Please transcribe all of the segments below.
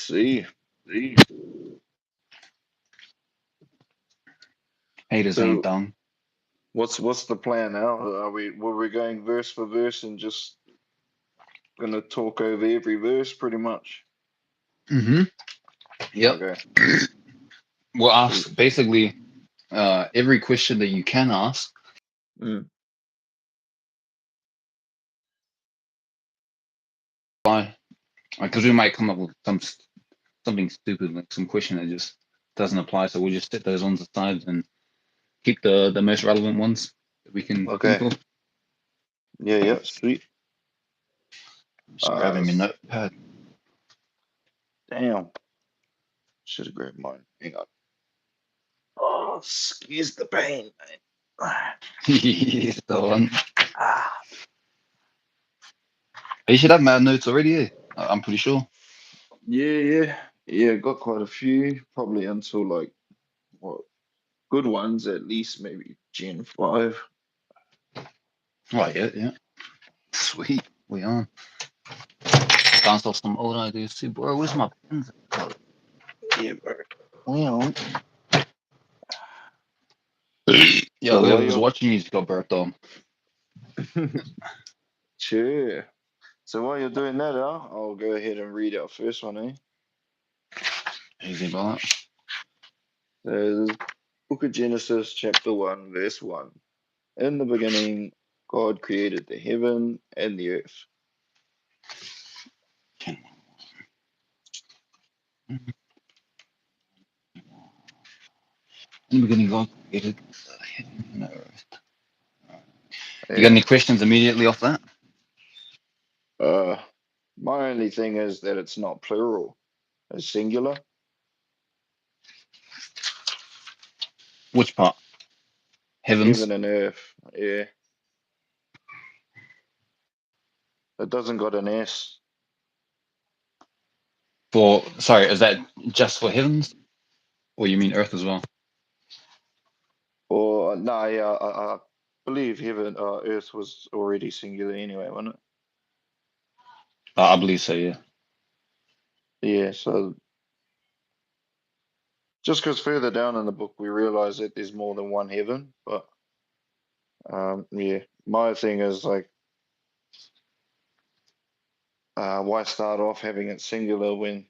See. See. Haters ain't So dumb. what's the plan now? Were we going verse for verse and just gonna talk over every verse pretty much? Mm-hmm. Yep. Okay. We'll Sweet. ask basically every question that you can ask. Mm. Why? Because we might come up with something stupid, like some question that just doesn't apply. So we'll just set those ones aside and keep the most relevant ones that we can think Okay. of. Yeah, yeah, sweet. Just grabbing my S- notepad. Damn. Should have grabbed mine. Hang on. Oh, excuse the pain, mate. The one. Ah. You should have mad notes already. I'm pretty sure. Yeah, yeah. Yeah, got quite a few. Probably until like what good ones at least maybe Gen 5. Right. Yeah. Yeah. Sweet. We on. Bounce off some old ideas too, bro. Where's my pens? Yeah, bro. Well, Yo, so while whoever's you're watching you just got burped on. sure. So while you're doing that, I'll go ahead and read our first one, eh? Easy, brother. So this is Book of Genesis, chapter 1, verse 1. In the beginning, God created the heaven and the earth. In the beginning, God created the heaven and the earth. You got Yeah. any questions immediately off that? Uh, my only thing is that it's not plural, it's singular. Which part? Heavens? Heaven and earth. Yeah. It doesn't got an S. Sorry, is that just for heavens? Or you mean earth as well? Or no, yeah, I believe earth was already singular anyway, wasn't it? I believe so, yeah. Yeah, so just because further down in the book we realize that there's more than one heaven, but yeah, my thing is like, why start off having it singular when,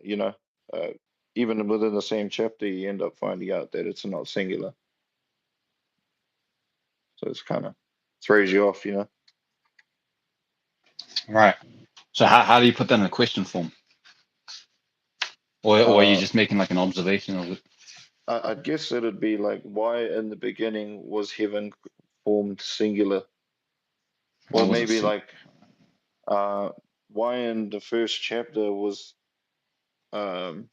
you know, uh, even within the same chapter you end up finding out that it's not singular, so it's kind of throws you off, you know. Right. So how do you put that in a question form? Or are you Uh, just making like an observation of it? I guess it'd be like, why in the beginning was heaven formed singular? Why Or was it maybe sing? like, uh, why in the first chapter was, um,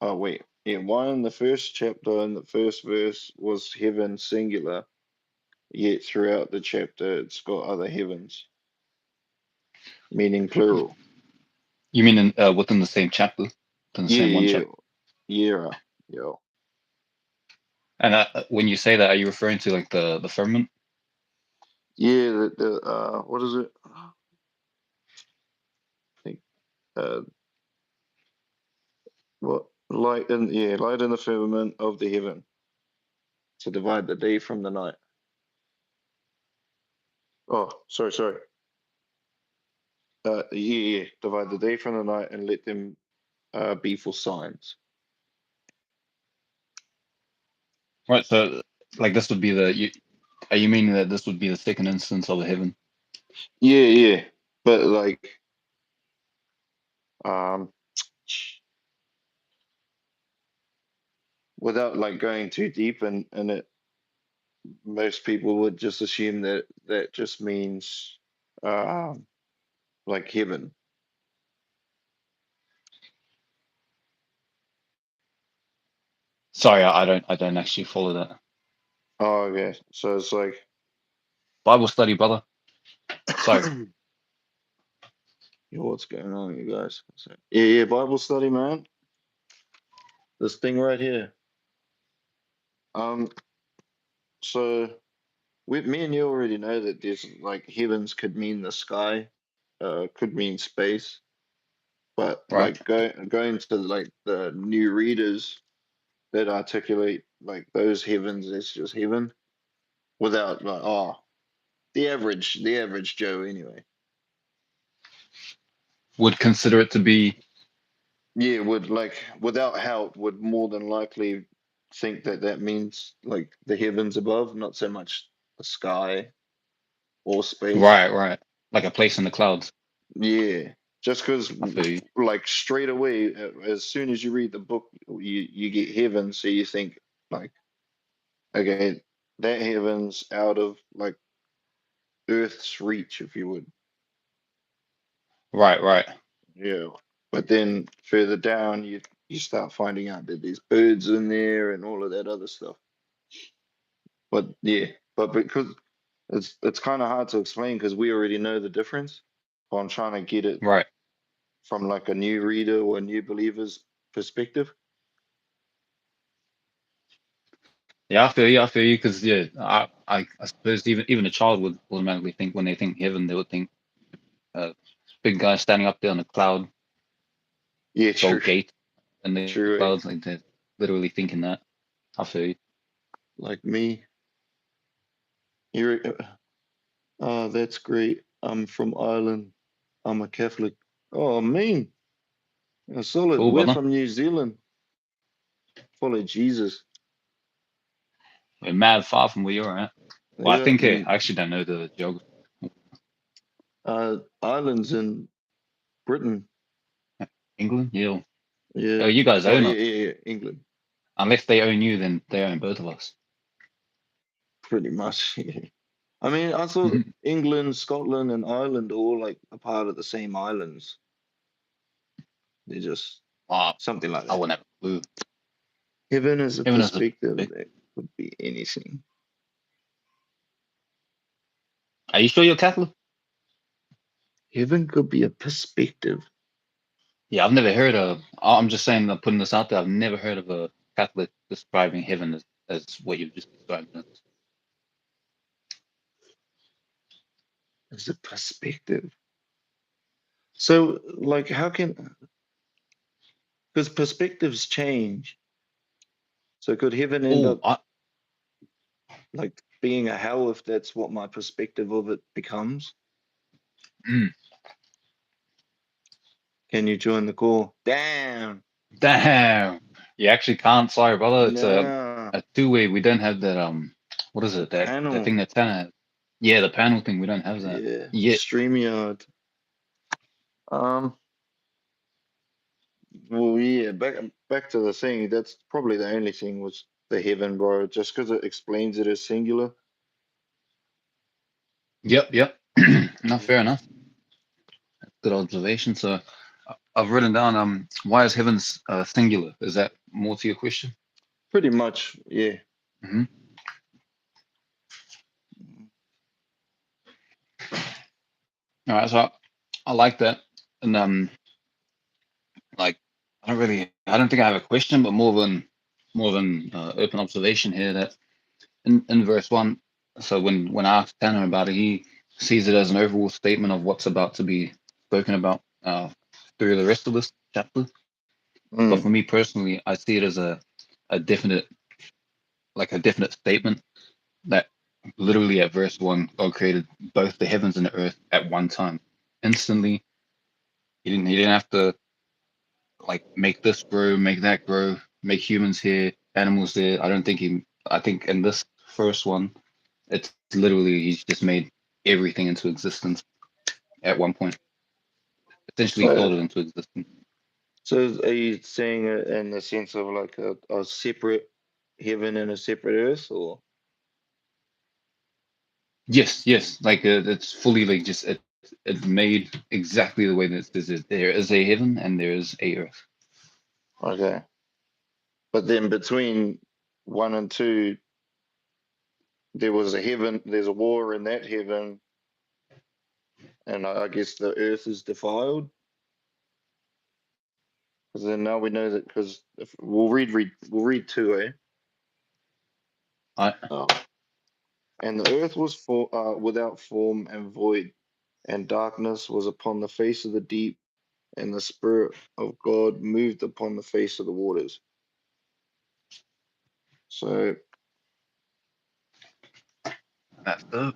oh wait, yeah, why in the first chapter in the first verse was heaven singular, yet throughout the chapter it's got other heavens, meaning plural. You mean within the same chapter? Within the Yeah, same one yeah, chapter? yeah, yeah. And when you say that, are you referring to like the firmament? Yeah, the what is it? I think uh what light in the firmament of the heaven to divide the day from the night. Oh, sorry, sorry. Yeah, divide the day from the night and let them be for signs. Right. So like this would be are you meaning that this would be the second instance of a heaven? Yeah, yeah. But like, um, without like going too deep in it, most people would just assume that that just means um like heaven. Sorry, I don't actually follow that. Oh, okay. So it's like, Bible study, brother. Sorry. yo, what's going on, you guys? So, yeah, yeah, Bible study, man. This thing right here. Um, so me and you already know that there's like heavens could mean the sky, could mean space. But Right. like going to like the new readers that articulate like those heavens as just heaven without like the average Joe anyway. Would consider it to be Yeah, would like without help would more than likely think that that means like the heavens above, not so much the sky or space. right. Like a place in the clouds. Yeah, just because I feel you. like straight away, as soon as you read the book, you get heaven, so you think like, okay, that heaven's out of like Earth's reach, if you would. Right. Yeah. But then further down, you start finding out that there's birds in there and all of that other stuff. But yeah, but because it's kind of hard to explain because we already know the difference. So I'm trying to get it Right. from like a new reader or a new believer's perspective. Yeah, I feel you, because yeah, I suppose even a child would automatically think, when they think heaven, they would think big guy standing up there on a cloud, Yeah, true, gold gate, and the true. clouds, like they're literally thinking that. I feel you. Like me, you're. That's great. I'm from Ireland. I'm a Catholic. Oh, mean. Solid. Cool, We're brother. from New Zealand. Follow Jesus. We're mad far from where you're at. Well, I Yeah, think I actually don't know the geography. islands in Britain. England? Yeah. Oh, Yeah. you guys Oh, own yeah, us. yeah, yeah. England, Unless they own you, then they own both of us. pretty much. Yeah. I mean, I thought England, Scotland, and Ireland are all like a part of the same islands. They're just Oh, something like I that. wouldn't have a clue. Heaven is a Heaven is a perspective big. that could be anything. Are you sure you're Catholic? Heaven could be a perspective. Yeah, I've never heard of. I'm just saying, that, putting this out there. I've never heard of a Catholic describing heaven as what you've just described. It's a perspective. So, like, how can, because perspectives change. So, could heaven end Oh, up like being a hell if that's what my perspective of it becomes? mm, Can you join the call? Damn. damn. You actually can't. Sorry, brother. It's No. a two-way. We don't have that. What is The it? That panel. thing that Tanner has. Yeah, the panel thing. We don't have that Yeah. yet. StreamYard. Um, well, yeah, back to the thing. That's probably the only thing was the heaven, bro. Just because it explains it as singular. Yep. Not fair enough. Good observation. So I've written down why is heaven's singular? Is that more to your question? Pretty much, yeah. Hmm. All right, so I like that, and like I don't think I have a question, but more than open observation here, that in verse 1. So when I asked Tanner about it, he sees it as an overall statement of what's about to be spoken about through the rest of this chapter. But Mm. for me personally, I see it as a definite statement that literally at verse 1, God created both the heavens and the earth at one time, instantly. He didn't have to like make this grow, make that grow, make humans here, animals there. I think in this first one, it's literally he's just made everything into existence at one point. Essentially So, thought it into existence. so are you saying it in the sense of like a separate heaven and a separate earth, or? Yes. Like it's fully like just it's made exactly the way that it says. There is a heaven and there is a earth. Okay. But then between 1 and 2, there was a heaven, there's a war in that heaven, and I guess the earth is defiled. Because then now we know that because if we'll read 2, eh? I Oh. And the earth was without form and void, and darkness was upon the face of the deep, and the Spirit of God moved upon the face of the waters. So That's the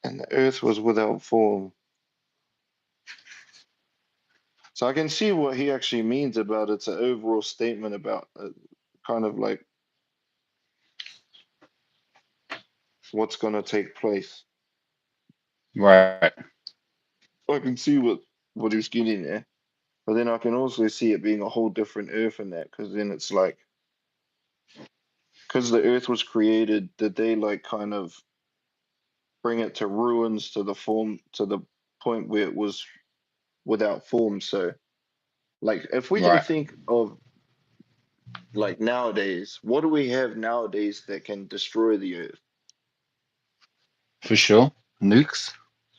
and the earth was without form. So I can see what he actually means about it's an overall statement about kind of like what's going to take place. right. I can see what he's getting there, but then I can also see it being a whole different earth in that, because then it's like, because the earth was created, did they like kind of bring it to ruins to the point where it was without form? So like if we can Right. think of like nowadays, what do we have nowadays that can destroy the earth? For sure. Nukes.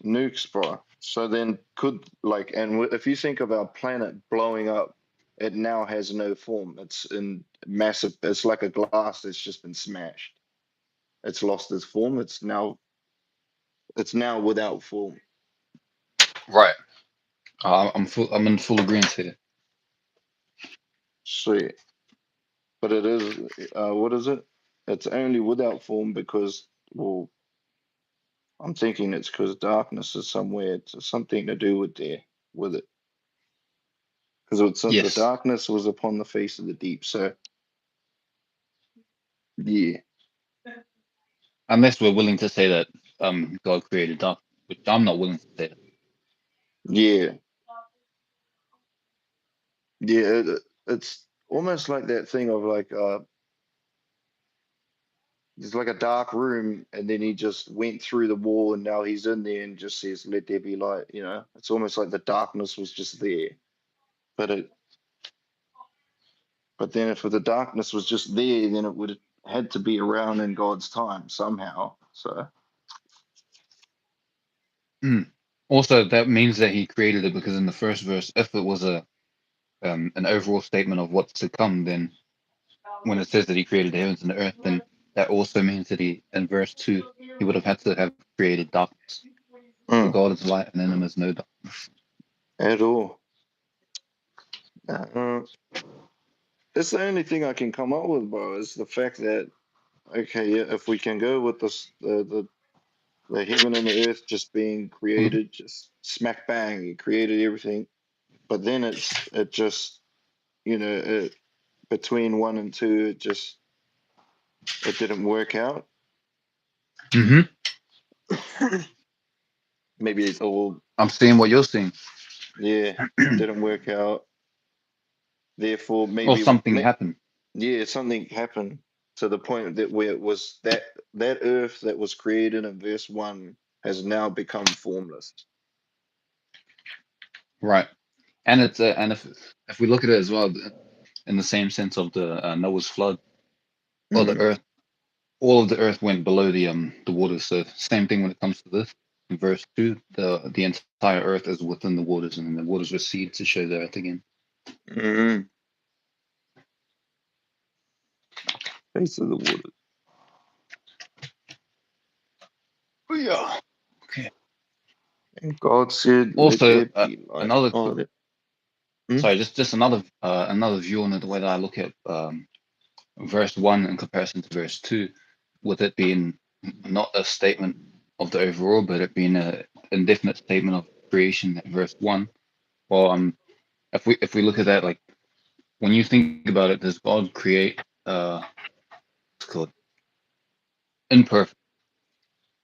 Nukes, bro. So then could like, and if you think of our planet blowing up, it now has no form. It's in massive, it's like a glass that's just been smashed. It's lost its form. It's now without form. Right. I'm in full agreement here. Sweet. But it is, what is it? It's only without form because, well, I'm thinking it's because darkness is somewhere. It's something to do with it. Because the Yes. darkness was upon the face of the deep. So yeah, Unless we're willing to say that God created darkness, which I'm not willing to say that. yeah, yeah. It's almost like that thing of like it's like a dark room, and then he just went through the wall, and now he's in there and just says, "Let there be light." You know, it's almost like the darkness was just there, but it. But then if the darkness was just there, then it would have had to be around in God's time somehow. So Also, that means that he created it because in the first verse, if it was a an overall statement of what's to come, then when it says that he created the heavens and the earth, then that also means that he, in verse 2, he would have had to have created darkness. For God is light and in him is no darkness. at all. It's the only thing I can come up with, bro, is the fact that okay, yeah, if we can go with this, the heaven and the earth just being created, just smack bang, he created everything, but then it just it between 1 and 2, it didn't work out. Mm-hmm. Maybe it all, I'm seeing what you're seeing. yeah, didn't work out. Therefore, Or something happened. yeah, something happened to the point that where it was that earth that was created in verse 1 has now become formless. Right. And it's and if we look at it as well in the same sense of the Noah's flood or the earth, all of the earth went below the waters. So same thing when it comes to this. In verse 2, the entire earth is within the waters, and then the waters recede to show the earth again. Mm-hmm. Face of the water. Yeah. Okay. And God said, "Let Also, there be light." another Oh, sorry, just another view on it. The way that I look at verse 1 in comparison to verse 2, with it being not a statement of the overall, but it being an indefinite statement of creation at verse 1. Well, if we look at that, like when you think about it, does God create what's called imperfect,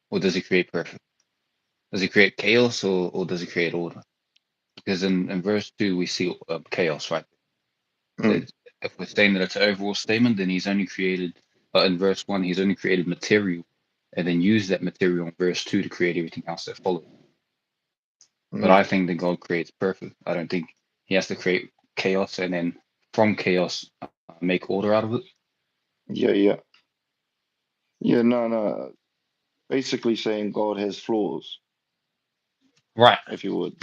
or does he create perfect? Does he create chaos, or does he create order? Because in verse 2 we see chaos, right? If we're saying that it's an overall statement, then he's only created, in verse 1, he's only created material and then used that material in verse 2 to create everything else that follows. But I think that God creates perfect. I don't think he has to create chaos and then from chaos make order out of it. yeah. No. Basically saying God has flaws, Right. if you would.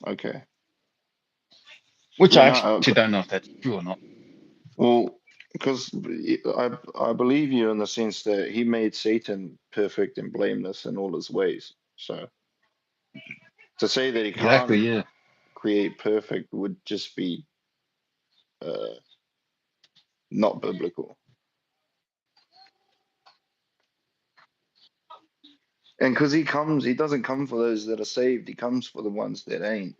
Okay. Which Yeah, I no. actually don't know if that's true or not. Well, because I believe you in the sense that he made Satan perfect and blameless in all his ways. So to say that he can't Exactly, yeah. create perfect would just be not biblical. And because he doesn't come for those that are saved, he comes for the ones that ain't.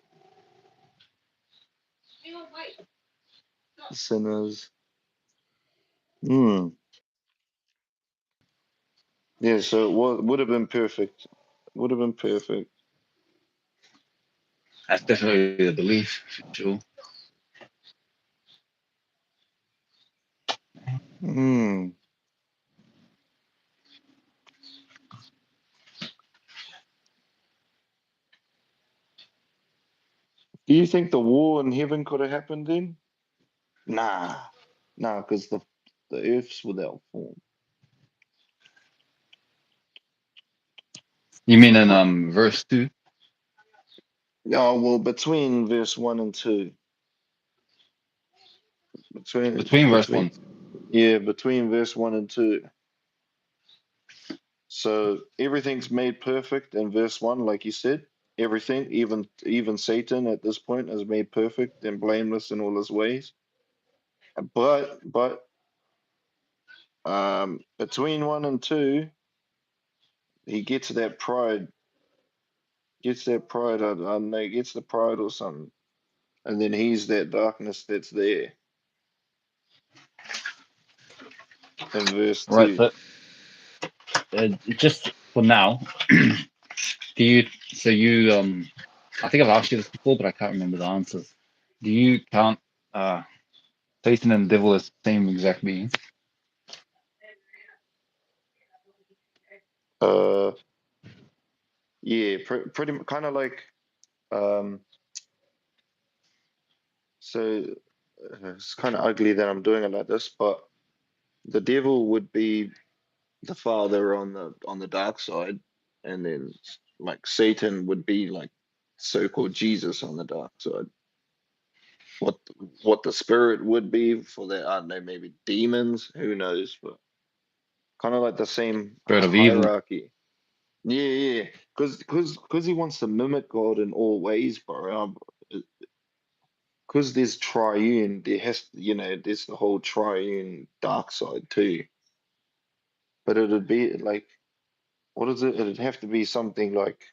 Sinners. Hmm. Yeah, so it would have been perfect. Would have been perfect. That's definitely the belief, for sure. Hmm. Do you think the war in heaven could have happened then? Nah. Nah, because the earth's without form. You mean in verse 2? Oh, well, between verse 1 and 2. Between verse 1. Yeah, between verse 1 and 2. So everything's made perfect in verse 1, like you said. Everything, even Satan at this point, is made perfect and blameless in all his ways. But between 1 and 2, he gets that pride. Gets that pride. I don't know. Gets the pride or something, and then he's that darkness that's there in verse Right, 2. but just for now, so you, I think I've asked you this before, but I can't remember the answers. Do you count Satan and the devil as the same exact being? Yeah, pretty kind of like um. So it's kind of ugly that I'm doing it like this, but the devil would be the father on the dark side, and then like Satan would be like so-called Jesus on the dark side. What what the spirit would be for that, I don't know, maybe demons, who knows, but kind of like the same Spirit of evil. hierarchy. Yeah, because he wants to mimic God in all ways, bro. Because there's triune, there has, there's the whole triune dark side too. But it'd be like, what is it? It'd have to be something like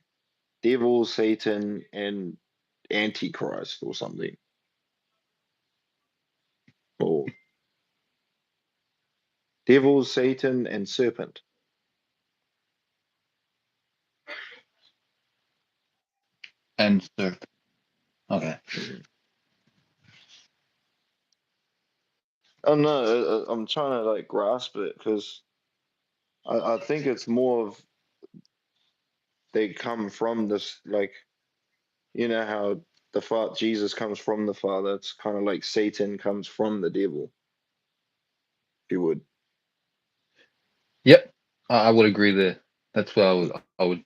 devil, Satan, and Antichrist or something. Or devil, Satan, and serpent. And serpent. Okay. I don't know. I'm trying to like grasp it because I think it's more of they come from this, like, how Jesus comes from the Father. It's kind of like Satan comes from the devil, if you would. Yep, I would agree there. That's where I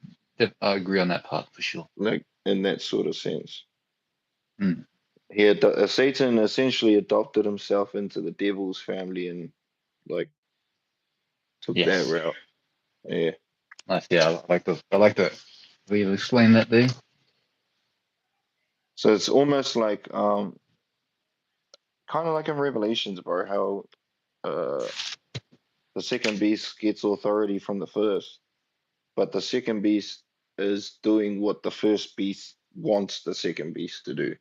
agree on that part for sure. Like in that sort of sense. Mm. Satan essentially adopted himself into the devil's family and like took that Yes. route. Yeah. Nice. Yeah, I like the way you explain that there. So it's almost like kind of like in Revelations, bro, how uh the second beast gets authority from the first, but the second beast is doing what the first beast wants the second beast to do.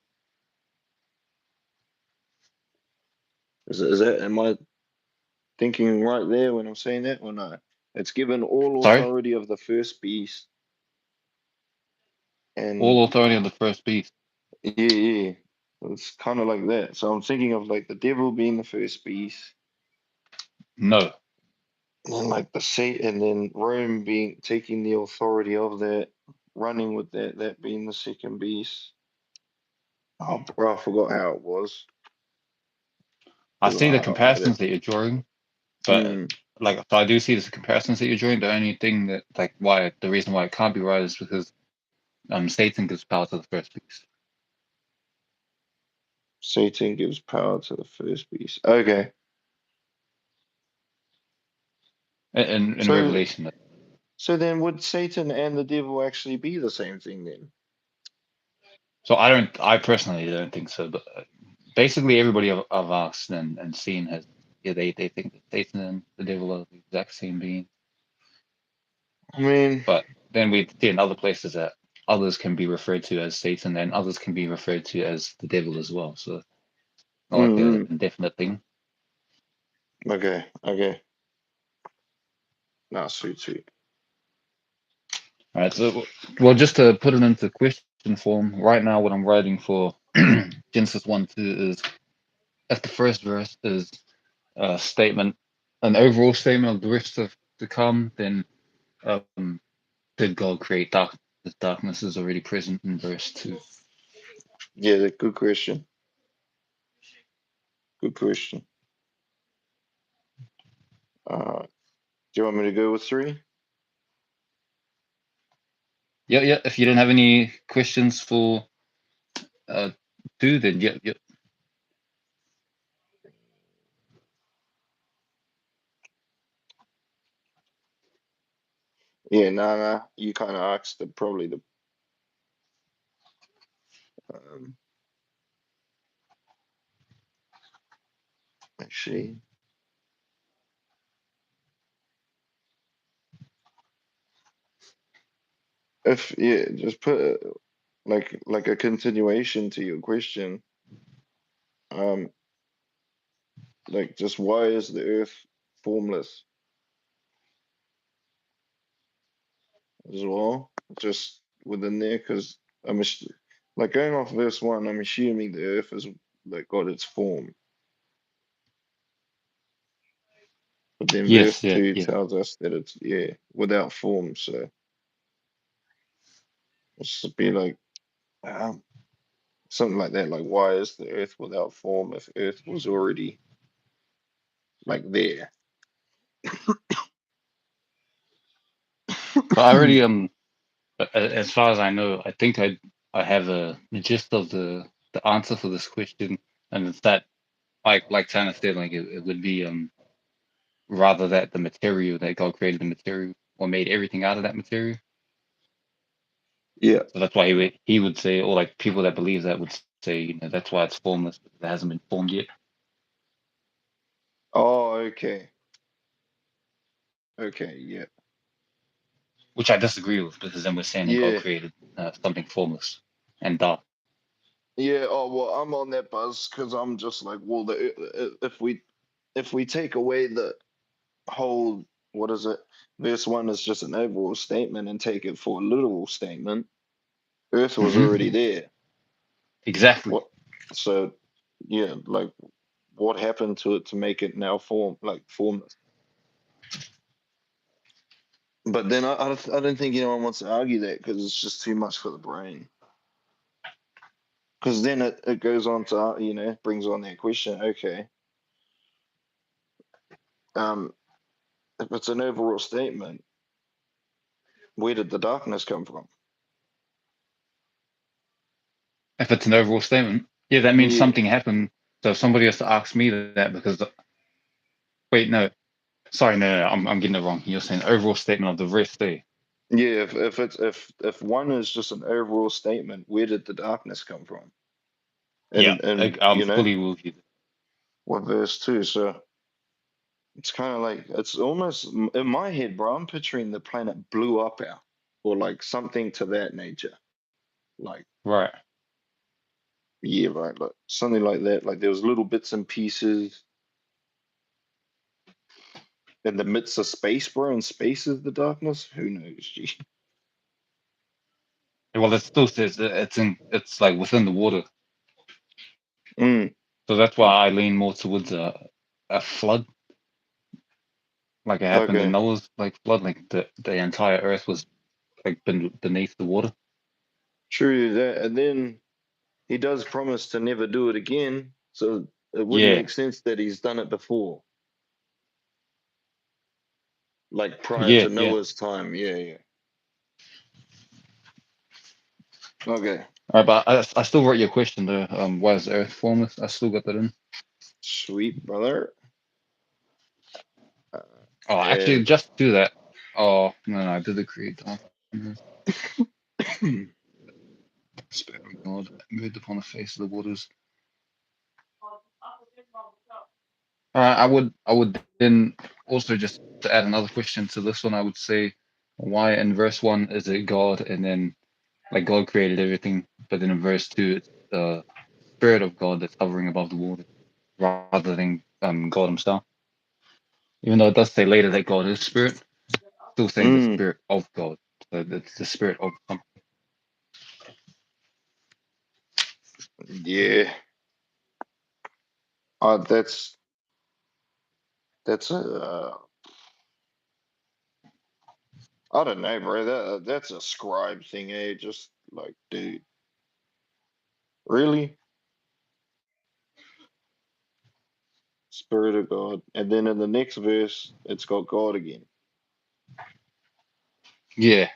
Am I thinking right there when I'm saying that or no? It's given all Sorry? authority of the first beast, and All authority of the first beast. yeah. It's kind of like that. So I'm thinking of like the devil being the first beast, No. and then like the Satan, and then Rome being taking the authority of that, running with that being the second beast. Oh, bro, I forgot how it was. I see the I had it. comparisons that you're drawing, but Mm, like, so I do see the comparisons that you're drawing. The only thing that, like, the reason why it can't be right is because Satan gives power to the first beast. Satan gives power to the first beast. Okay, In so Revelation. Though. so. Then would Satan and the devil actually be the same thing then? So I personally don't think so, but basically everybody I've asked and seen has, they think that Satan and the devil are the exact same being. I mean, But then we see in other places that others can be referred to as Satan and others can be referred to as the devil as well. So not like an indefinite thing. okay. Nah, sweet. All right. So, well, just to put it into question form, right now, what I'm writing for Genesis 1:2 is, if the first verse is a statement, an overall statement of the rest of to come, then did God create darkness? Darkness is already present in verse 2. Yeah, good question. Good question. Do you want me to go with 3? Yeah. If you don't have any questions for 2, then yeah. Yeah, nah. You kind of asked probably the. Actually, just put like a continuation to your question. Like, just why is the Earth formless as well? Just within there, because like going off verse 1, I'm assuming the Earth is like got its form. But then verse Yes, yeah. 2 tells us that it's without form. So it should be like something like that. Like, why is the Earth without form if Earth was already like there? But I already as far as I know, I think I have the gist of the answer for this question, and it's that, like Tanner said, like it would be rather that the material, that God created the material or made everything out of that material. Yeah. So that's why he would say, or like people that believe that would say, that's why it's formless, because it hasn't been formed yet. Oh, okay. Okay, yeah. Which I disagree with, because then we're saying that God Yeah. created something formless and dark. Yeah, oh well, I'm on that buzz because I'm just like, well, if we take away the whole, what is it? Verse 1 is just an overall statement and take it for a literal statement. Earth was already there. Exactly. What? So, yeah, like, what happened to it to make it now formless? But then I don't think anyone wants to argue that because it's just too much for the brain. Because then it goes on to, brings on that question. Okay, if it's an overall statement, where did the darkness come from? If it's an overall statement, yeah, that means Yeah, something happened. So if somebody has to ask me that, because wait, no, sorry, no, I'm getting it wrong. You're saying overall statement of the rest there. yeah. If one is just an overall statement, where did the darkness come from? Yeah, And I'm fully with you. what verse 2? So it's kind of like it's almost in my head, bro. I'm picturing the planet blew up out, or like something to that nature. Like, Right. yeah, right, like something like that. Like there was little bits and pieces in the midst of space, bro. And space is the darkness. Who knows? Gee. Well, it still says that it's like within the water. Mm, So that's why I lean more towards a flood, like it happened in okay. Noah's like flood, like the entire earth was like beneath the water. True that. And then he does promise to never do it again. So it wouldn't Yeah, make sense that he's done it before, like prior to yeah. Noah's time. Yeah. Okay. All right, but I still wrote your question though. Why is the earth formless? I still got that in. Sweet brother. Oh, actually, And just do that. Oh no, I did the create. Spirit of God moved upon the face of the waters. I would then also, just to add another question to this one, I would say, why in verse 1 is it God, and then like God created everything, but then in verse 2 it's the Spirit of God that's hovering above the water rather than God himself. Even though it does say later that God is spirit, still saying the Mm, Spirit of God. So it's the Spirit of something. yeah. That's a I don't know, bro. That's a scribe thing, eh? Just like, dude, really? Spirit of God, and then in the next verse, it's got God again. Yeah.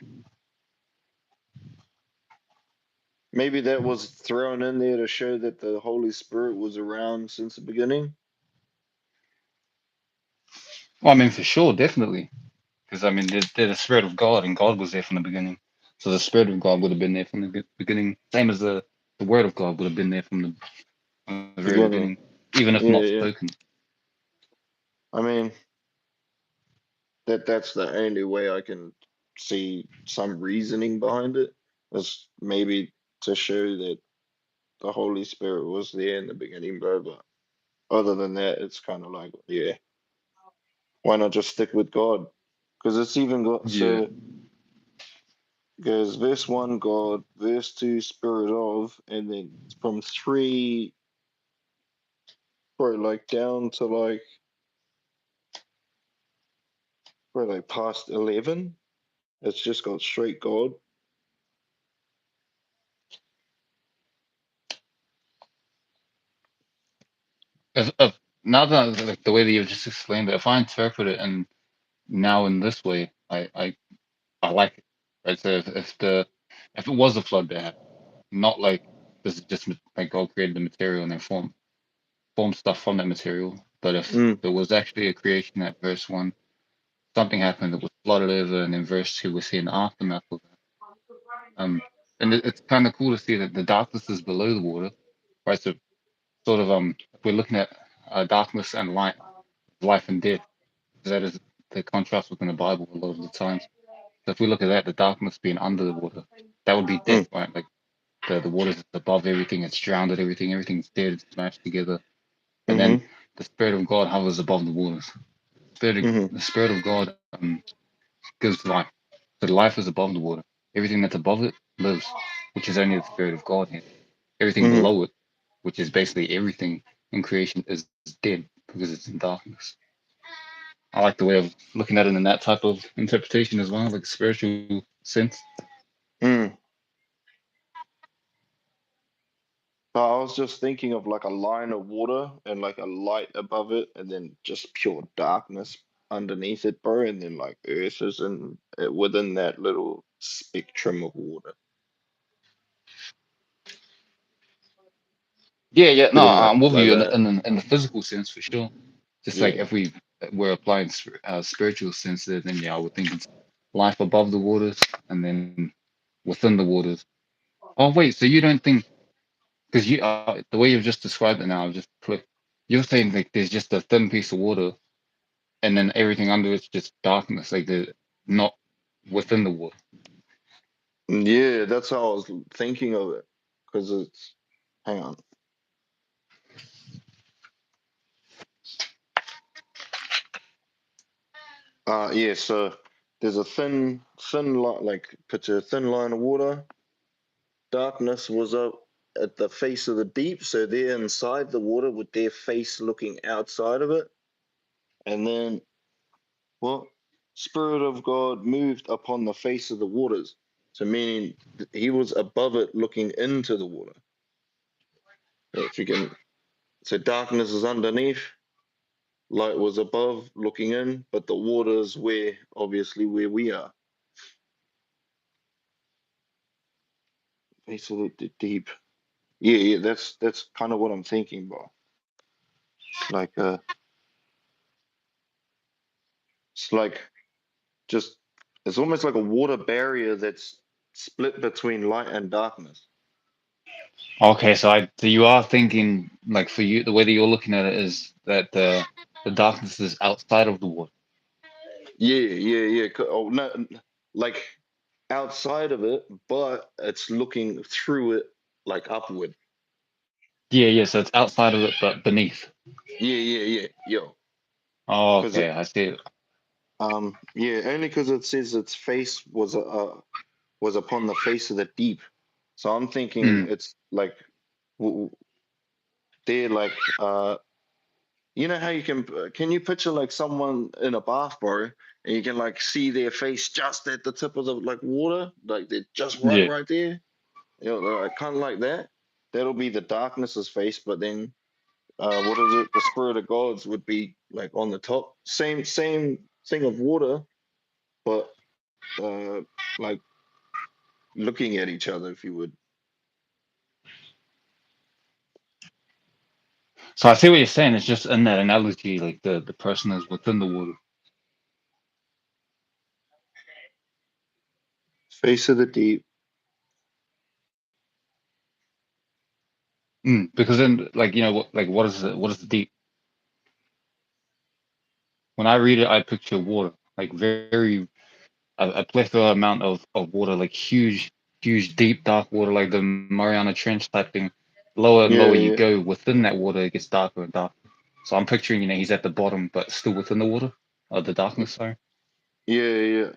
Maybe that was thrown in there to show that the Holy Spirit was around since the beginning. Well, I mean, for sure, definitely. Because I mean, they're the Spirit of God, and God was there from the beginning. So the Spirit of God would have been there from the beginning, same as the Word of God would have been there from the very Beginning. beginning, even if Yeah, not yeah. spoken. I mean, that's the only way I can see some reasoning behind it. Is maybe to show that the Holy Spirit was there in the beginning, bro. But other than that, it's kind of like, yeah, why not just stick with God? Because it's even got Yeah. so goes verse 1 God, verse 2 Spirit of, and then from 3, bro, like down to like, bro, like past 11, it's just got straight God. If now that like the way that you've just explained it, if I interpret it and now in this way, I like it. Right. So if it was a flood that happened, not like this is just like God created the material and then formed stuff from that material, but if Mm, there was actually a creation at verse 1, something happened that was flooded over, and in verse 2 we're seeing the aftermath of that. And it's kind of cool to see that the darkness is below the water, right? So sort of if we're looking at darkness and light, life and death, that is the contrast within the Bible a lot of the times. So if we look at that, the darkness being under the water, that would be mm, death, right? Like the water's above everything, it's drowned at everything, everything's dead, it's smashed together. And then mm-hmm, the Spirit of God hovers above the waters. mm-hmm, The Spirit of God gives life. So life is above the water. Everything that's above it lives, which is only the Spirit of God here. Everything mm-hmm. below it, which is basically everything in creation, is dead because it's in darkness. I like the way of looking at it in that type of interpretation as well, like a spiritual sense. Mm. But I was just thinking of like a line of water and like a light above it, and then just pure darkness underneath it, bro. And then like Earth is in within that little spectrum of water. Yeah, yeah, no, Pretty much I'm with like you that. in the physical sense for sure. Just like Yeah. if we were applying spiritual sense, then yeah, I would think it's life above the waters and then within the waters. Oh wait, so you don't think because you the way you've just described it now, I've just clicked. You're saying like there's just a thin piece of water and then everything under it's just darkness, like the not within the water. Yeah, that's how I was thinking of it. Because it's, hang on. Yeah, so there's a thin line, like picture a thin line of water. Darkness was up at the face of the deep, so they're inside the water with their face looking outside of it. And then, what? Spirit of God moved upon the face of the waters. So meaning he was above it looking into the water. If you can, so darkness is underneath, light was above looking in, but the waters where obviously where we are. Face of the deep. Yeah, yeah, that's kind of what I'm thinking about. Like it's like just it's almost like a water barrier that's split between light and darkness. Okay, so you are thinking like for you the way that you're looking at it is that the darkness is outside of the water. Yeah. Oh, no, like outside of it, but it's looking through it, like upward. Yeah, so it's outside of it but beneath. Yo. Oh, Because okay, I see. yeah, only because it says its face was upon the face of the deep. So I'm thinking Mm, it's like they're like you know how you can you picture like someone in a bath, bro, and you can like see their face just at the tip of the like water, like they're just yeah. right there. You know, like, kind of like that. That'll be the darkness's face, but then what is it? The spirit of gods would be like on the top. Same thing of water, but like looking at each other, if you would. So I see what you're saying. It's just in that analogy, like the person is within the water. Face of the deep. Because then, like what is the deep? When I read it, I picture water, like very a plethora amount of water, like huge, deep, dark water, like the Mariana Trench type thing. Lower and Yeah, lower you yeah, go within that water, it gets darker and darker. So I'm picturing, he's at the bottom, but still within the water, the darkness. Sorry. yeah.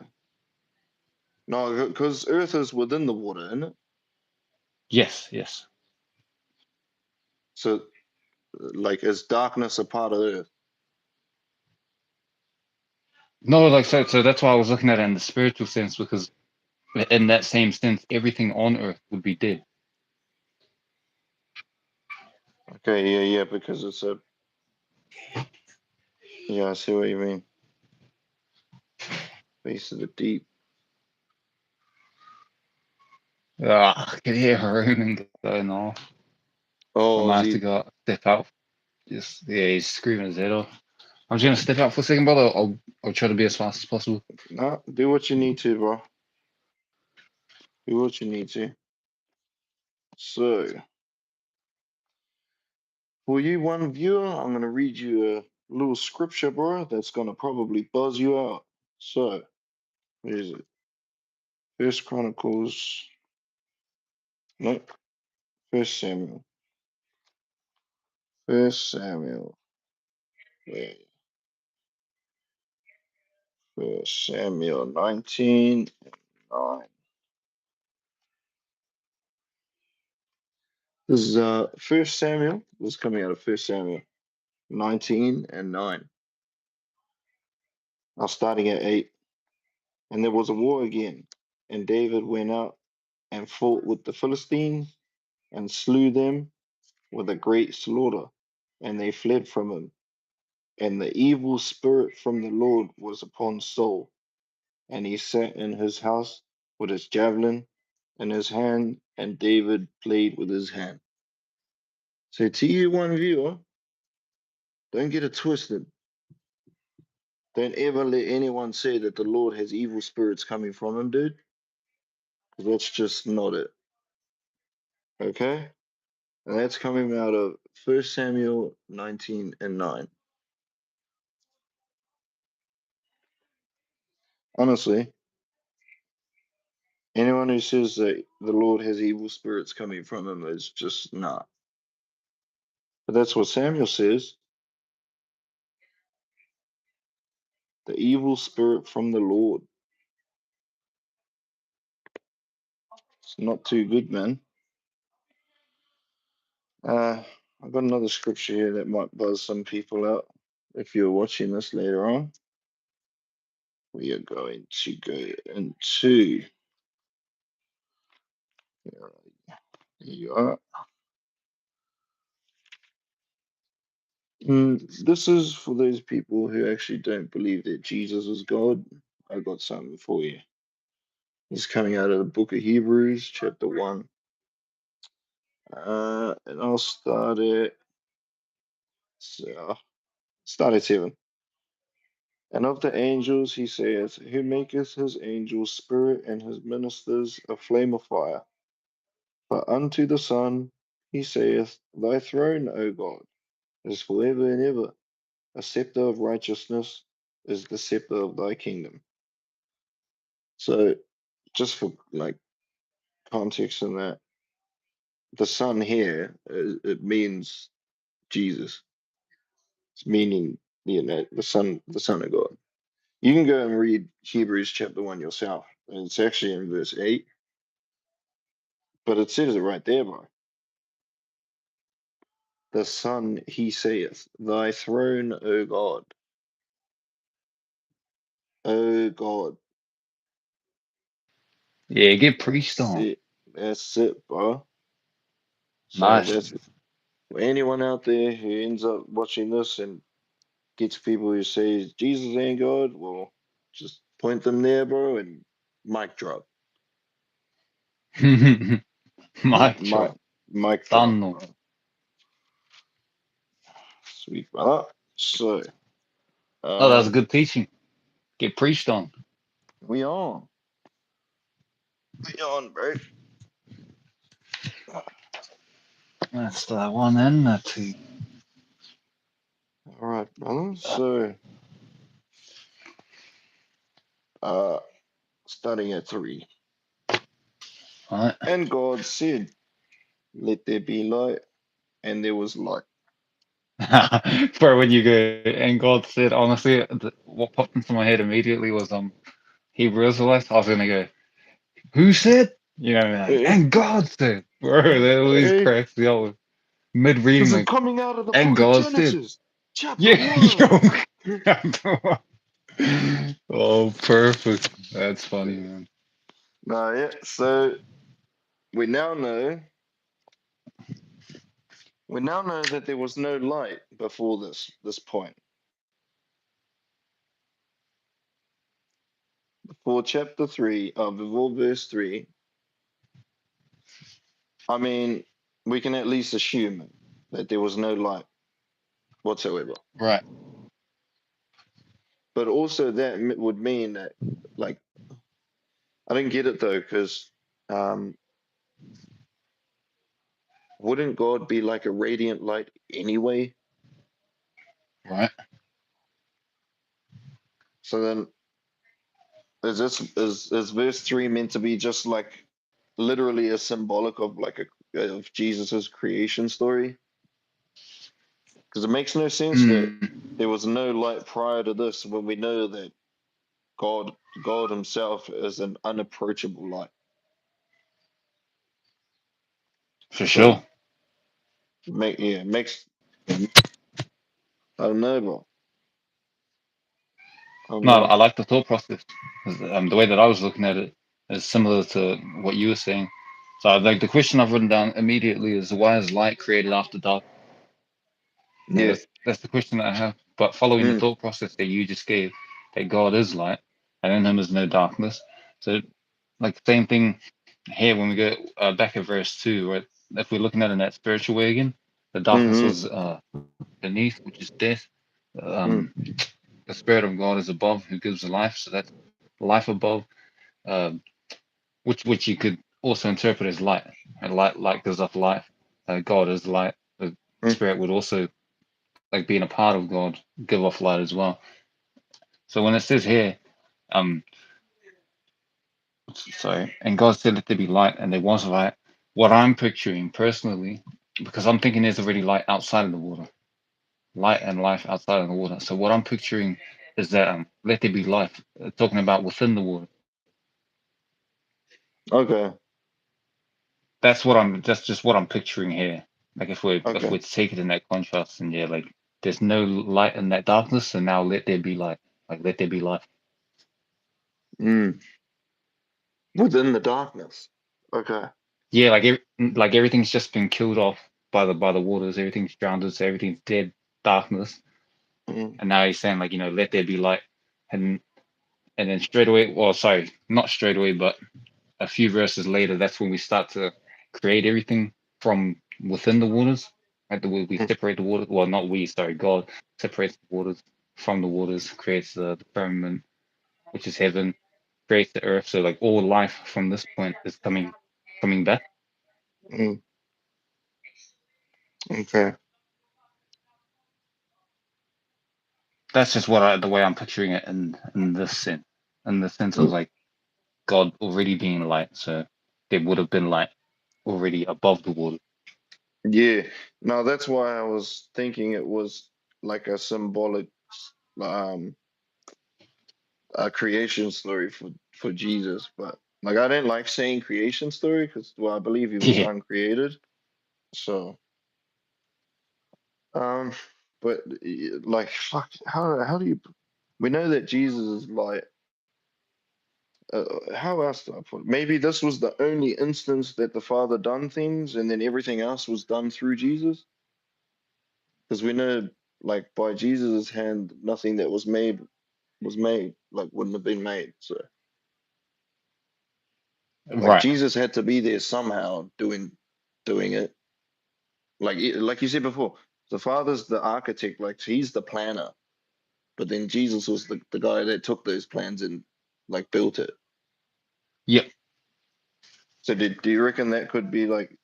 No, because Earth is within the water, isn't it? Yes. So, like, is darkness a part of Earth? No, like so that's why I was looking at it in the spiritual sense, because in that same sense, everything on Earth would be dead. Okay, yeah, because it's a. Yeah, I see what you mean. Face of the deep. Ah, I can hear Haroon going off. I Oh, might is have to he? go step out. Just yeah, he's screaming his head off. I'm just gonna step out for a second, brother. I'll try to be as fast as possible. Nah, do what you need to, bro. Do what you need to. So, for you, one viewer, I'm gonna read you a little scripture, bro. That's gonna probably buzz you out. So, where is it? First Chronicles. Nope. First Samuel. First Samuel. Where? First Samuel 19:9. This is First Samuel. This is coming out of First Samuel 19:9. Now starting at 8. And there was a war again, and David went out and fought with the Philistines and slew them with a great slaughter, and they fled from him. And the evil spirit from the Lord was upon Saul, and he sat in his house with his javelin in his hand, and David played with his hand. So to you, one viewer, don't get it twisted. Don't ever let anyone say that the Lord has evil spirits coming from him, dude. Because that's just not it. Okay? And that's coming out of 1 Samuel 19:9. Honestly, anyone who says that the Lord has evil spirits coming from him is just not. But that's what Samuel says. The evil spirit from the Lord. It's not too good, man. I've got another scripture here that might buzz some people out if you're watching this later on. We are going to go into. There you are. This is for those people who actually don't believe that Jesus is God. I got something for you. It's coming out of the book of Hebrews, chapter 1. And I'll start at 7. And of the angels he says, who maketh his angels spirit and his ministers a flame of fire. But unto the Son he saith, Thy throne, O God, is forever and ever. A scepter of righteousness is the scepter of thy kingdom. So, just for like context in that, the Son here, it means Jesus. It's meaning, the Son of God. You can go and read Hebrews chapter 1 yourself. And it's actually in verse 8, but it says it right there, bro. The Son, he saith, Thy throne, O God. O God. Yeah, get preached That's on. it. That's it, bro. So Nice. that's for anyone out there who ends up watching this and gets people who say Jesus ain't God, well, just point them there, bro, and mic drop. Mic Mic, drop. mic drop, Done. bro. Sweet, brother. So, Oh, that was um, good teaching. Get preached on. we on. We on, bro. That's that one and that two. All right, brother. So, uh, starting at 3. Right. And God said, Let there be light, and there was light. For when you go, and God said, honestly, what popped into my head immediately was Hebrew Israelites. I was gonna go, who said? You know, like, Hey, and God said, bro, that always hey, cracks me up. Mid reading, this is like, coming out of the and book of God said, Genesis, chapter yeah, 1. yo. Oh, perfect. That's funny, man. Nah, yeah. So we now know that there was no light before this point. Before chapter 3, before verse 3, I mean, we can at least assume that there was no light whatsoever. Right. But also that would mean that, like, I don't get it though, because um, wouldn't God be like a radiant light anyway? Right. So then, is verse 3 meant to be just like literally a symbolic of like of Jesus's creation story? Because it makes no sense that Mm, there was no light prior to this when we know that God God Himself is an unapproachable light. for So sure. makes I don't know, bro. I don't No, know. I like the thought process. 'Cause, the way that I was looking at it is similar to what you were saying. So, like, the question I've written down immediately is, why is light created after dark? You know, Yeah. that's the question that I have. But following the Mm, thought process that you just gave, that God is light, and in Him is no darkness. So, like, the same thing here when we go back at verse 2, right? If we're looking at it in that spiritual way again, the darkness mm, was beneath, which is death. mm, Um, the Spirit of God is above, who gives life. So that's life above, uh, which you could also interpret as light. And light gives off life. God is light. The mm. Spirit would also, like being a part of God, give off light as well. So when it says here, um, sorry, and God said, "Let there be light," and there was light. What I'm picturing personally, because I'm thinking there's already light outside of the water, light and life outside of the water. So what I'm picturing is that let there be life, talking about within the water. Okay. That's just what I'm picturing here. Like if Okay. we're to take it in that contrast, and yeah, like there's no light in that darkness, and now let there be light. Like let there be light. Mm. Within the darkness. Okay. Yeah, like everything's just been killed off by the waters. Everything's drowned. So everything's dead, darkness. Mm, And now he's saying, like, let there be light, and then straight away, well, sorry, not straight away, but a few verses later, that's when we start to create everything from within the waters. Right? We mm, separate the water. Well, not we, sorry, God separates the waters from the waters, creates the firmament, which is heaven, creates the earth. So like all life from this point is coming back. Mm, okay. That's just the way I'm picturing it in this sense, in the sense of Mm, like God already being light, so there would have been light already above the water. yeah. No, that's why I was thinking it was like a symbolic um a creation story for Jesus, but like I didn't like saying creation story because well I believe he was Yeah, uncreated. So um but like fuck how do you we know that Jesus is light. How else do I put it? Maybe this was the only instance that the Father done things and then everything else was done through Jesus. Because we know, like, by Jesus' hand, nothing that was made, like, wouldn't have been made. So, like, right. Jesus had to be there somehow doing it. Like you said before, the Father's the architect, like, he's the planner. But then Jesus was the guy that took those plans and, like, built it. Yep. So, do you reckon that could be, like,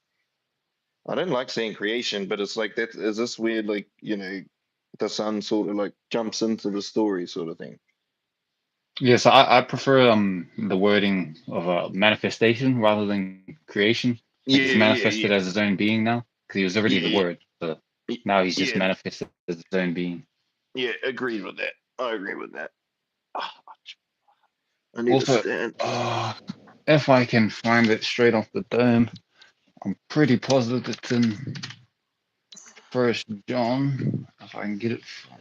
I don't like saying creation, but it's like that is this weird like the son sort of like jumps into the story sort of thing. Yeah, so I prefer the wording of a manifestation rather than creation. Like Yeah, he's yeah, manifested yeah, as his own being now because he was already the yeah, word. So yeah, now he's just yeah, manifested as his own being. yeah. Agreed with that. I agree with that. Ah, I need to Also, stand. if I can find it straight off the dome, I'm pretty positive it's in First John. If I can get it from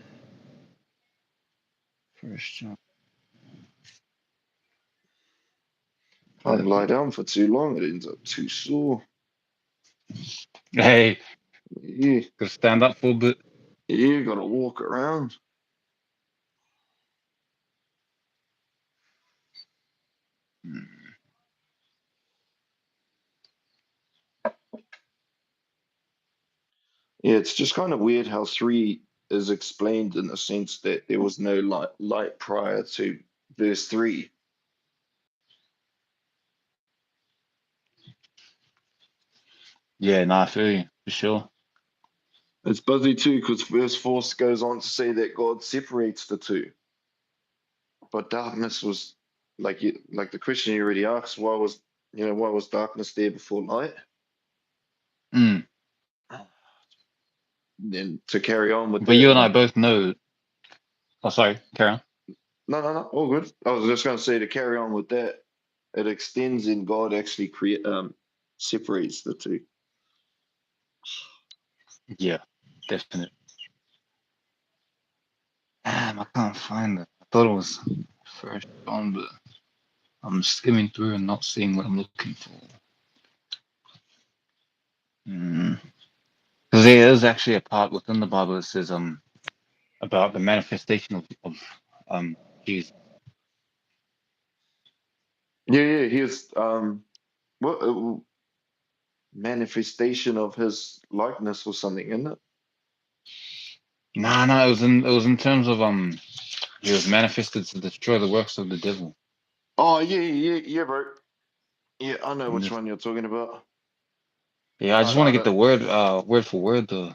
First John. Can't lie down for too long. It ends up too sore. Hey, Yeah, gotta stand up for a bit. yeah. Got to walk around. Yeah, it's just kind of weird how three is explained in the sense that there was no light prior to verse three. Yeah, nah, I feel you for sure. It's busy too because verse 4 goes on to say that God separates the two. But darkness was like the question you already asked, why was darkness there before light? Mm. Then to carry on with But that, you and I like both know. Oh, sorry, carry on. no, all good. I was just gonna say to carry on with that, it extends in God actually create separates the two. Yeah, definitely. Damn, I can't find it. I thought it was First John, but I'm skimming through and not seeing what I'm looking for. Because there is actually a part within the Bible that says about the manifestation of Jesus. Yeah, here's what manifestation of his likeness or something, isn't it? Nah, no, it was in terms of he was manifested to destroy the works of the devil. Oh yeah, bro. Yeah, I know I'm which just one you're talking about. yeah, I I just want to don't, I get don't the word for word though.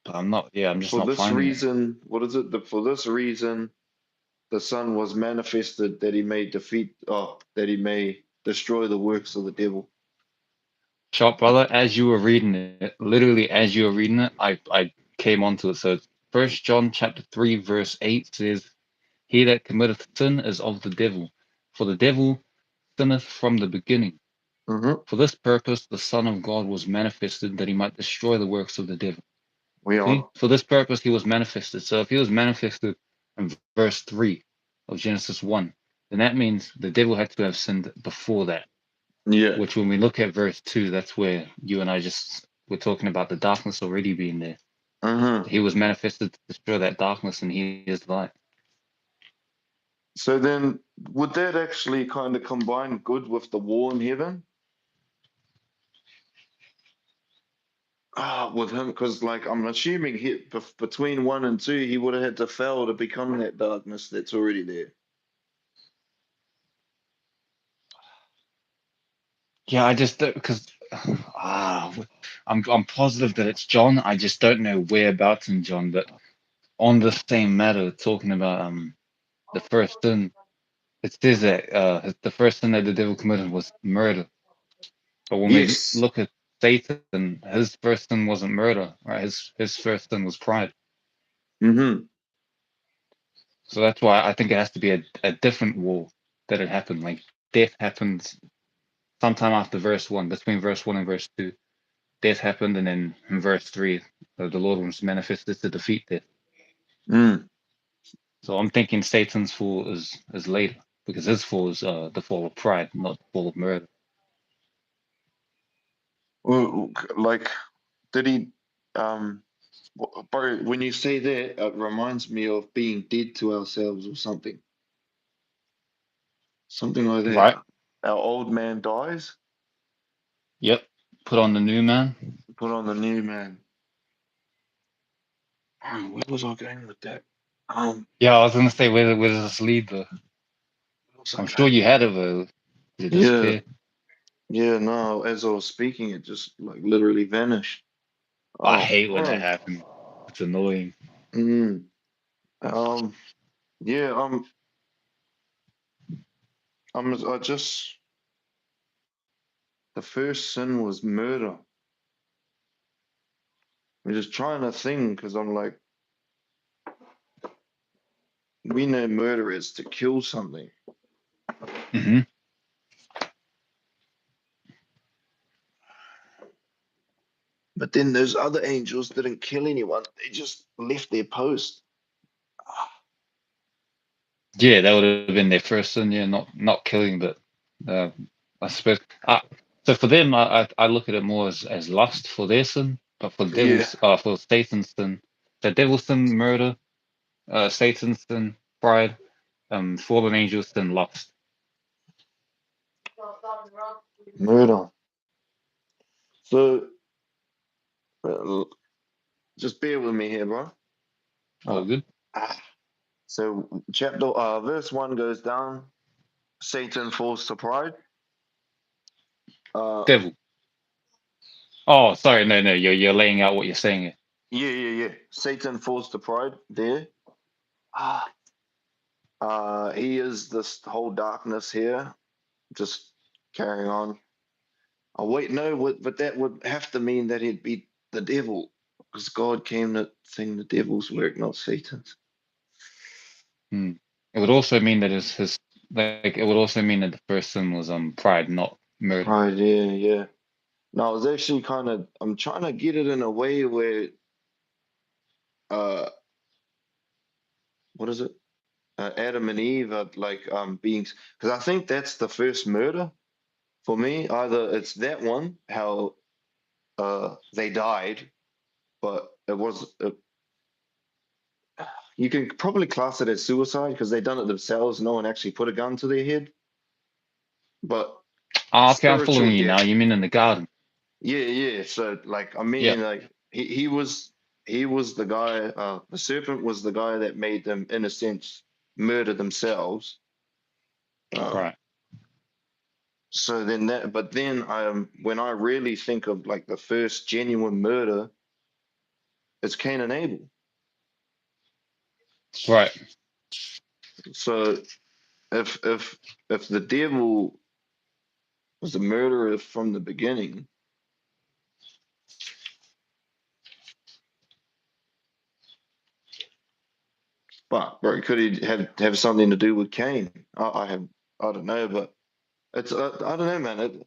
But I'm not. Yeah, I'm just for not this finding it. reason, what is it? For this reason, the Son was manifested that he may that he may destroy the works of the devil. Shop brother, as you were reading it, literally as you were reading it, I came onto it. So First John chapter 3 verse 8 says, "He that committeth sin is of the devil, for the devil sinneth from the beginning. Mm-hmm. For this purpose the Son of God was manifested that he might destroy the works of the devil." We See, on. for this purpose he was manifested. So if he was manifested in verse 3 of Genesis 1, then that means the devil had to have sinned before that. Yeah. Which, when we look at verse 2, that's where you and I just were talking about the darkness already being there. Mm-hmm. He was manifested to destroy that darkness, and he is light. So then, would that actually kind of combine good with the war in heaven? With him, because like I'm assuming between 1 and 2, he would have had to fail to become that darkness that's already there. Yeah, I just don't because I'm positive that it's John. I just don't know whereabouts in John, but on the same matter, talking about the first sin, it says that the first sin that the devil committed was murder. But when we Yes. look at Satan, his first sin wasn't murder, right? His first sin was pride. Mm-hmm. So that's why I think it has to be a different war that it happened. Like death happens sometime after verse 1, between verse 1 and verse 2. Death happened, and then in verse 3, the Lord was manifested to defeat death. Mm. So I'm thinking Satan's fall is later because his fall is the fall of pride, not the fall of murder. Well, like, did he? Bro, when you say that, it reminds me of being dead to ourselves or something. Something like that. Right? Our old man dies, Yep. Put on the new man. put on the new man. Where was I going with that? Yeah, I was gonna say where does this lead though? What was I I'm sure going you with had that? it, but did it Yeah, disappear? yeah, no, as I was speaking, it just like literally vanished. I Oh, hate when that bro. happens. It's annoying. Mm. Um, yeah, I just, the first sin was murder. I'm just trying to think because I'm like, we know murder is to kill something. Hmm. But then those other angels didn't kill anyone. They just left their post. Yeah, that would have been their first sin. Yeah, not killing, but uh, I suppose. So for them, I look at it more as lust for their sin, but for the Yeah. devil's for Satan's sin, the devil's sin, murder, Satan's sin, pride, fallen angels sin, lust. Murder. So uh, just bear with me here, bro. All Uh, good. ah. So chapter verse 1 goes down. Satan falls to pride. Uh Devil. Oh, sorry, no, you're laying out what you're saying here. yeah. Satan falls to pride there. Ah. He is this whole darkness here. Just carrying on. Oh wait, no, but that would have to mean that he'd be the devil, because God came to sing the devil's work, not Satan's. Hmm. It would also mean that his like it would also mean that the first sin was pride, not murder. Pride, yeah. No, I was actually I'm trying to get it in a way where uh what is it? Adam and Eve are like beings, because I think that's the first murder for me. Either it's that one, how they died, but you can probably class it as suicide because they done it themselves. No one actually put a gun to their head, but Ah, okay, I'm spiritual following you now. death. You mean in the garden? Yeah. So like I Yeah. mean like he was the guy. The serpent was the guy that made them, in a sense, murder themselves. Um, Right. so then that, but then when I really think of like the first genuine murder, it's Cain and Abel. Right. So if the devil was the murderer from the beginning, but bro, could he have something to do with Cain? I don't know, but it's I don't know, man.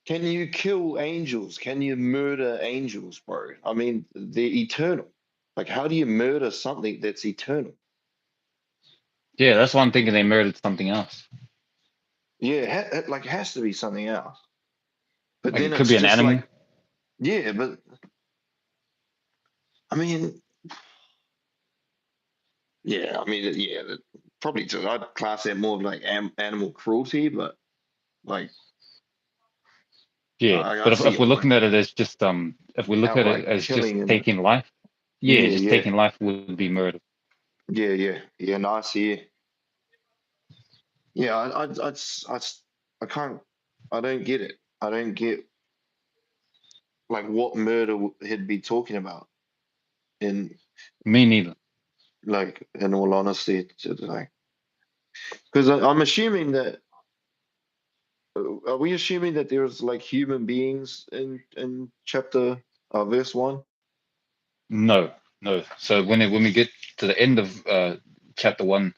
Can you kill angels? Can you murder angels, bro? I mean, they're eternal. Like, how do you murder something that's eternal? Yeah, that's why I'm thinking they murdered something else. Yeah, it has to be something else. But Like then it could it's be an just like, animal. yeah, but I mean, probably just I'd class that more of like animal cruelty, but like, Yeah. I But see if your we're point. looking at it as just if we look at it Outright as just killing and taking life, yeah, yeah, just yeah, taking life would be murder. yeah. No, I see. Yeah, I can't. I don't get it. I don't get like what murder he'd be talking about. In Me neither. like, in all honesty, like, because I'm assuming that. Are we assuming that there's like human beings in chapter verse 1? No, no. So when we get to the end of chapter 1,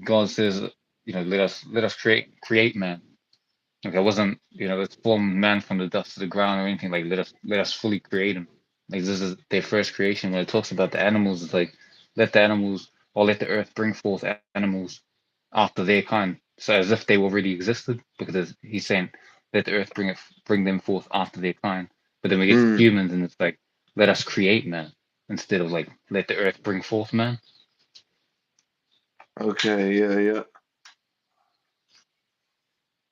God says, let us create man. Like, it wasn't, let's form man from the dust of the ground or anything. Like, let us fully create him. Like, this is their first creation. When it talks about the animals, it's like, let the animals, or let the earth bring forth animals after their kind. So as if they already existed, because he's saying, let the earth bring them forth after their kind. But then we get to Mm, humans, and it's like, let us create man instead of like, let the earth bring forth man. okay, yeah, yeah.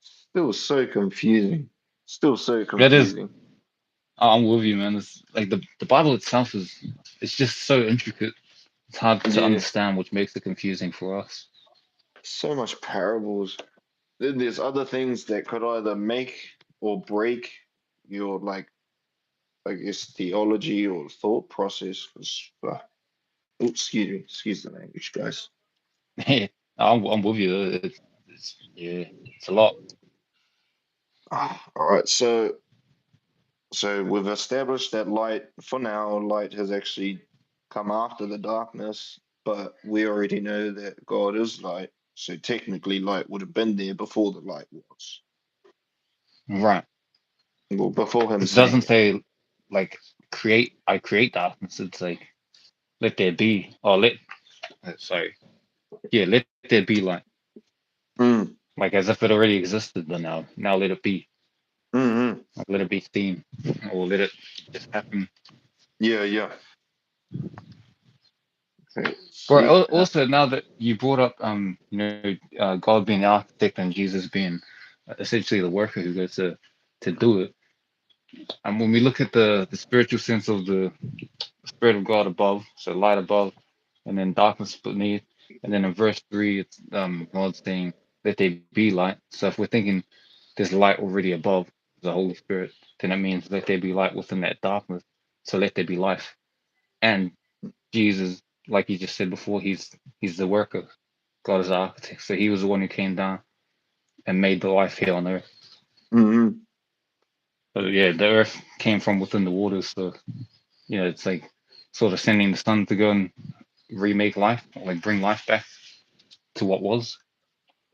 Still so confusing. Still so That is, confusing. I'm with you, man. It's like the Bible itself it's just so intricate. It's hard to Yeah, understand, which makes it confusing for us. so much parables. Then there's other things that could either make or break your like, I guess, theology or thought process. 'Cause, excuse the language, guys. Yeah, I'm with you. Yeah, it's a lot. All right, so we've established that light, for now, light has actually come after the darkness, but we already know that God is light. So technically, light would have been there before the light was. Right. Well, before him It saying doesn't it. say like I create darkness. It's like let there be, or sorry, yeah, let there be light. Mm, Like as if it already existed, but now let it be. mm. Like let it be seen, or let it just happen. Yeah, yeah. Okay, But sweet. also now that you brought up, God being the architect and Jesus being essentially the worker who goes to do it. And when we look at the spiritual sense of the Spirit of God above, so light above, and then darkness beneath, and then in verse 3, it's God saying, "Let there be light." So if we're thinking there's light already above the Holy Spirit, then it means let there be light within that darkness. So let there be life. And Jesus, like you just said before, he's the worker. God is the architect. So he was the one who came down and made the life here on earth. Mm-hmm. So yeah, the earth came from within the waters. So it's like sort of sending the sun to go and remake life, like bring life back to what was.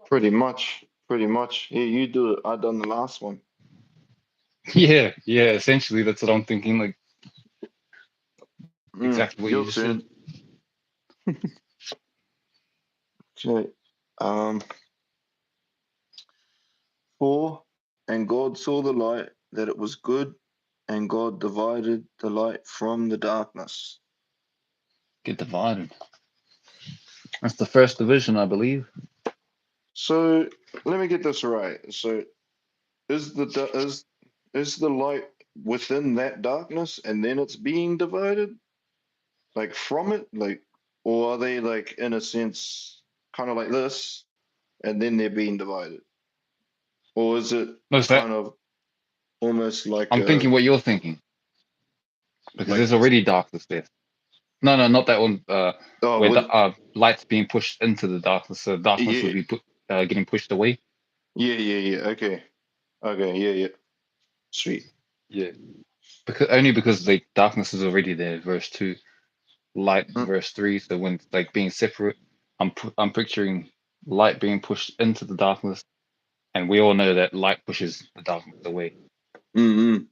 Pretty much. Pretty much. Here, you do it. I done the last one. Yeah, essentially that's what I'm thinking. Like exactly what you Your just said. turn. Okay. Um, 4. And God saw the light that it was good, and God divided the light from the darkness. Get divided. That's the first division, I believe. So let me get this right. So is is the light within that darkness, and then it's being divided, like from it, like, or are they like in a sense kind of like this, and then they're being divided, or is it No, so kind of almost like I'm a thinking what you're thinking because like there's already darkness there. No, not that one. oh Where the with light's being pushed into the darkness, so darkness yeah would be getting pushed away. yeah okay yeah sweet Yeah, because the darkness is already there. Verse 2, light. mm, Verse 3. So when it's like being separate, I'm picturing light being pushed into the darkness, and we all know that light pushes the darkness away. mm-hmm.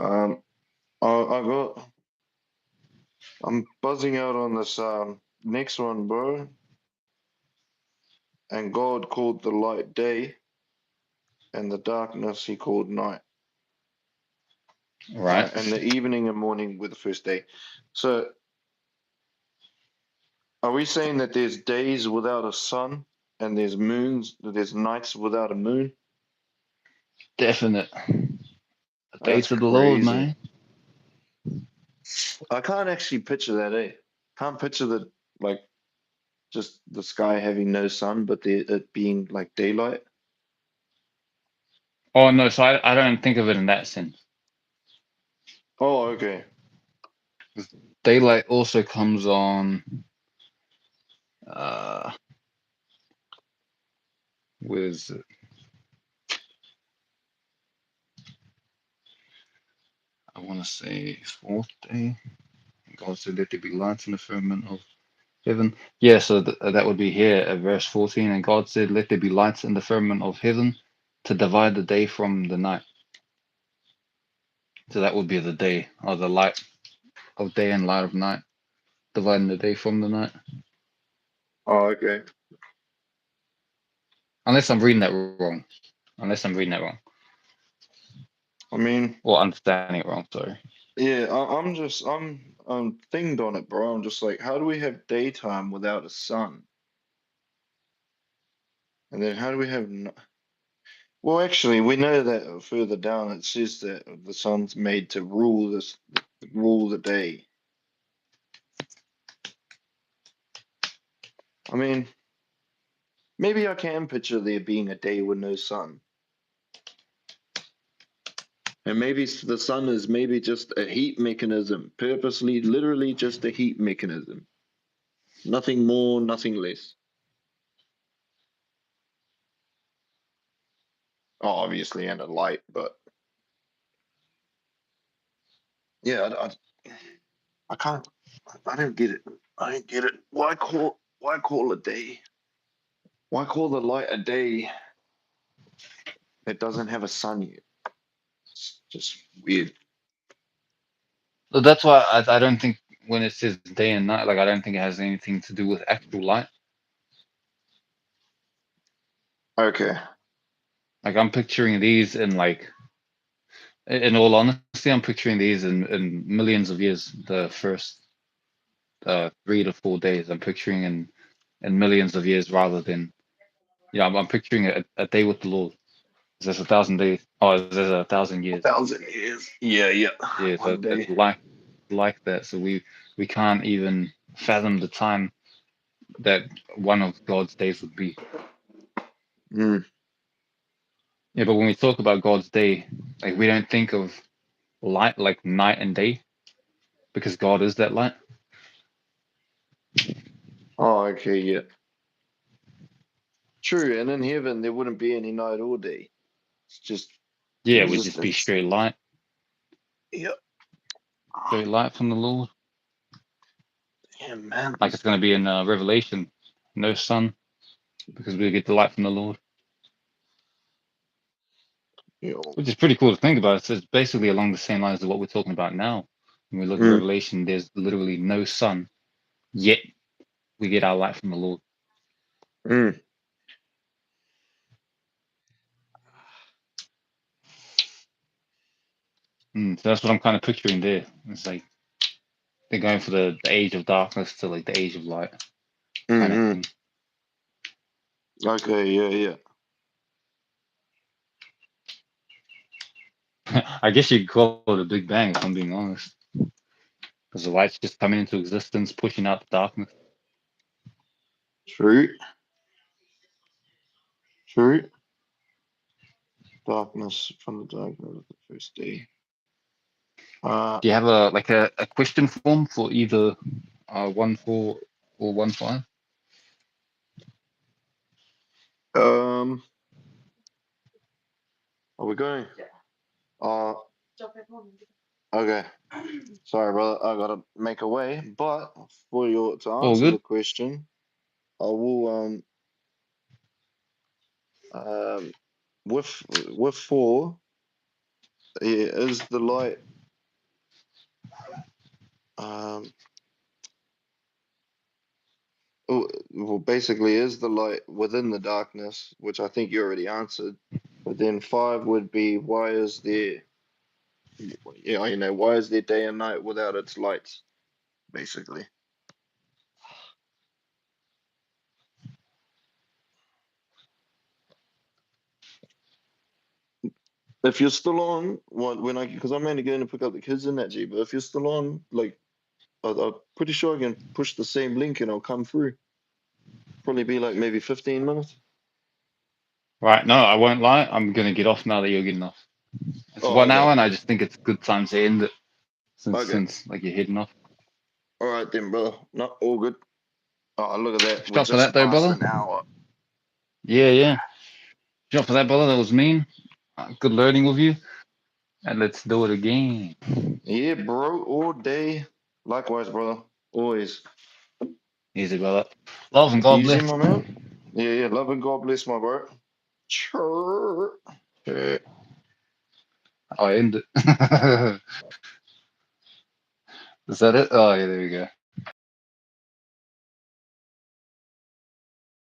um I got I'm buzzing out on this next one, bro. And God called the light day, and the darkness he called night. Right. And the evening and morning were the first day. So are we saying that there's days without a sun, and there's nights without a moon? Definite. The That's days of the Lord, crazy. man. I can't actually picture that, eh? Can't picture the like just the sky having no sun, but it being like daylight. Oh no, so I don't think of it in that sense. Oh, okay. Daylight also comes on. Uh, where is it? I want to say fourth day. God said, "Let there be lights in the firmament of heaven." Yeah, so that would be here at verse 14. And God said, "Let there be lights in the firmament of heaven to divide the day from the night." So that would be the day, or the light of day and light of night, dividing the day from the night. Oh, okay. Unless I'm reading that wrong. Unless I'm reading that wrong. I mean, Or understanding it wrong, sorry. yeah, I'm thinged on it, bro. I'm just like, how do we have daytime without a sun? And then how do we have well, actually, we know that further down it says that the sun's made to rule the day. I mean, maybe I can picture there being a day with no sun. And maybe the sun is maybe just a heat mechanism, purposely, literally just a heat mechanism. Nothing more, nothing less. Oh, obviously, and a light, but yeah, I can't, I don't get it. I don't get it. Why call a day? Why call the light a day that doesn't have a sun yet? It's just weird. So that's why I don't think when it says day and night, like I don't think it has anything to do with actual light. Okay. Like I'm picturing these in like, in all honesty, I'm picturing these in millions of years. The first 3 to 4 days, I'm picturing in millions of years rather than, yeah, I'm picturing a day with the Lord. Is this 1,000 days? Oh, is this 1,000 years? 1,000 years. Yeah, yeah. Yeah, so One it's day. like that. So we can't even fathom the time that one of God's days would be. Mm. Yeah, but when we talk about God's day, like we don't think of light like night and day because God is that light. Oh, okay, yeah. True, and in heaven there wouldn't be any night or day. It's just Yeah, it would just be existence. straight light, Yep. straight light from the Lord. Yeah, man. Like it's going to be in Revelation, no sun because we get the light from the Lord, Yeah. which is pretty cool to think about. So it's basically along the same lines of what we're talking about now. When we look at Mm. Revelation, there's literally no sun, yet we get our light from the Lord. Mm. So that's what I'm kind of picturing there. It's like they're going for the age of darkness to like the age of light kind of Mm-hmm. thing. Okay, yeah, I guess you could call it a Big Bang if I'm being honest, because the light's just coming into existence, pushing out the darkness. true, true. Darkness from the darkness of the first day. Do you have a question form for either 1-4 or 1-5? Um, are we going? Uh, okay. Sorry, brother. I gotta make a way, but for you to All answer the good. question, I will um with four, yeah, is the light um well basically is the light within the darkness, which I think you already answered. But then five would be why is there why is there day and night without its lights, basically. If you're still on, when I because I'm only going to pick up the kids in that G, but if you're still on, like I'm pretty sure I can push the same link and I'll come through. Probably be like maybe 15 minutes. Right, no, I won't lie. I'm gonna get off now that you're getting off. It's Oh, 1 hour, okay. and I just think it's a good time to end it since Okay. like you're heading off. All right then, brother. Not all good. Oh, look at that. We're Shot for that just though, past brother. an hour. Yeah. Shot for that, brother. That was mean. Good learning with you, and let's do it again. Yeah, bro. All day. Likewise, brother. Always. Easy, brother. Love and God Easy, bless. my man. Yeah. Love and God bless, my bro. Sure. Sure. I end it. Is that it? Oh yeah, there we go.